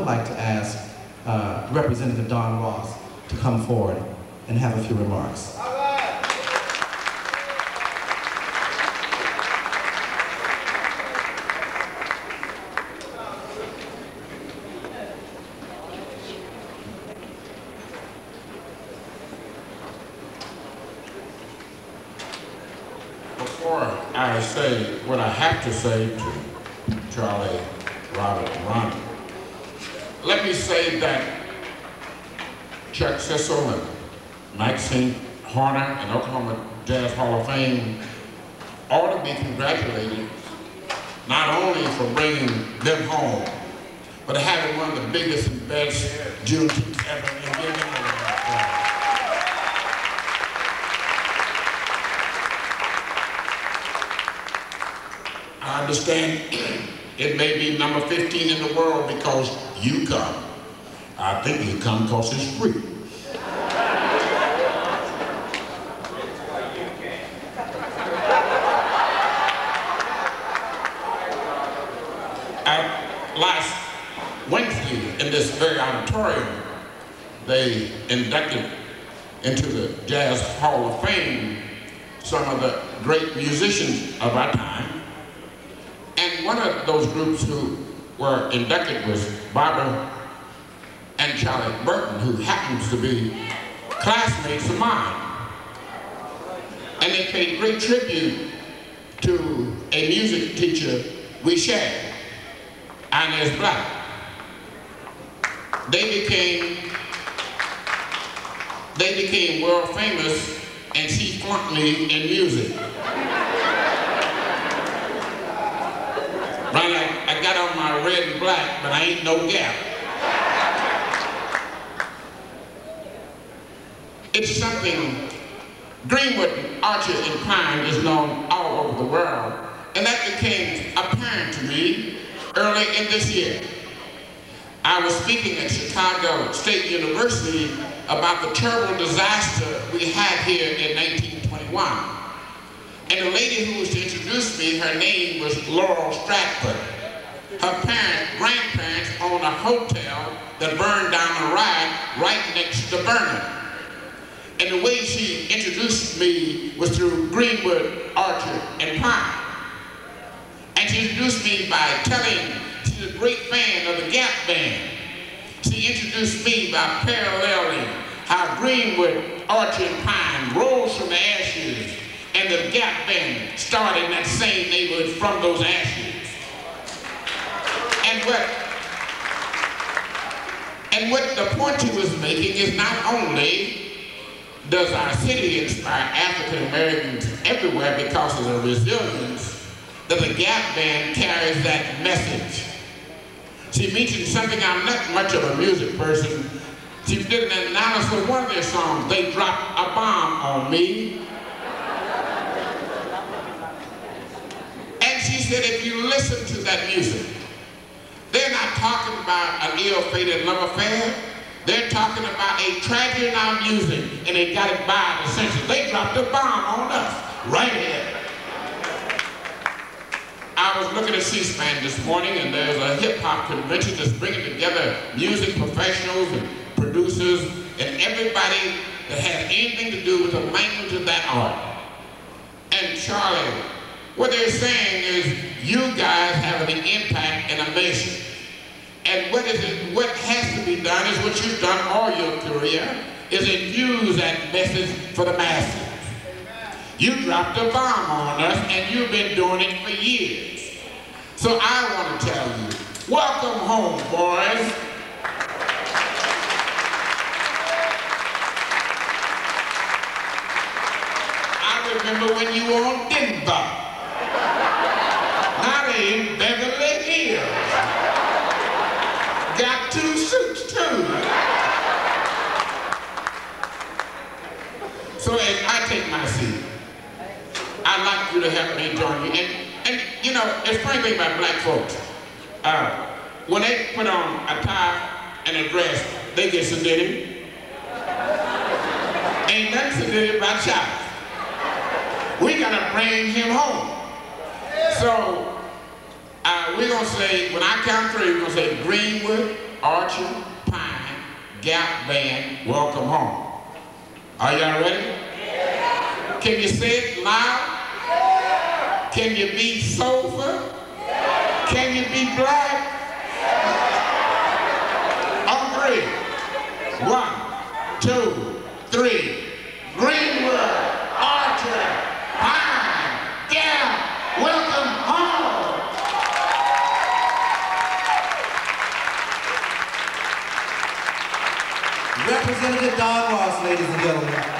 like to ask Representative Don Ross to come forward and have a few remarks. Before I say what I have to say to Charlie, Robert, and Ronnie, let me say that Chuck Cecil and Mike St. Horner and Oklahoma Jazz Hall of Fame ought to be congratulated not only for bringing them home, but having one of the biggest and best Juneteenths ever and giving them I understand it may be number 15 in the world because you come. I think you come because it's free. Last Wednesday in this very auditorium, they inducted into the Jazz Hall of Fame some of the great musicians of our time. And one of those groups who were inducted was Barbara and Charlie Burton, who happens to be classmates of mine. And they paid great tribute to a music teacher we shared, Inez Black. They became world famous, and she flunked me in music. Right, I got on my red and black, but I ain't no Gap. It's something, Greenwood, Archer, and Klein is known all over the world, and that became apparent to me early in this year. I was speaking at Chicago State University about the terrible disaster we had here in 1921. And the lady who was to introduce me, her name was Laurel Stratford. Her grandparents owned a hotel that burned down the ride right next to Vernon. And the way she introduced me was through Greenwood, Archer, and Pine. And she introduced me by telling she's a great fan of the Gap Band. She introduced me by paralleling how Greenwood, Archer, and Pine rose from the ashes, and the Gap Band started in that same neighborhood from those ashes. And what the point she was making is not only does our city inspire African Americans everywhere because of the resilience, that the Gap Band carries that message. She mentioned something, I'm not much of a music person. She did an analysis of one of their songs, They Dropped a Bomb on Me. And she said, if you listen to that music, they're not talking about an ill-fated love affair. They're talking about a tragedy in our music, and they got it by the centuries. They dropped a bomb on us, right here. I was looking at C-SPAN this morning, and there's a hip-hop convention that's bringing together music professionals and producers and everybody that has anything to do with the language of that art. And Charlie, what they're saying is you guys have an impact in a nation. And what has to be done is what you've done all your career, is infuse that message for the masses. You dropped a bomb on us, and you've been doing it for years. So I want to tell you, welcome home, boys. I remember when you were on Denver. Now they in Beverly Hills. Got 2 suits too. So as I take my seat, I'd like you to help me join you. And you know, it's a funny thing about black folks. When they put on a tie and a dress, they get sedity. Ain't nothing sedity about Charlie. We gotta bring him home. So we're gonna say, when I count 3, we're gonna say Greenwood, Archer, Pine, Gap Band, welcome home. Are y'all ready? Can you say it loud? Can you be soulful? Can you be black? On three. 1, 2, 3. Greenwood, Archer, Pine, Gap, welcome home. Representative Don Ross, ladies and gentlemen.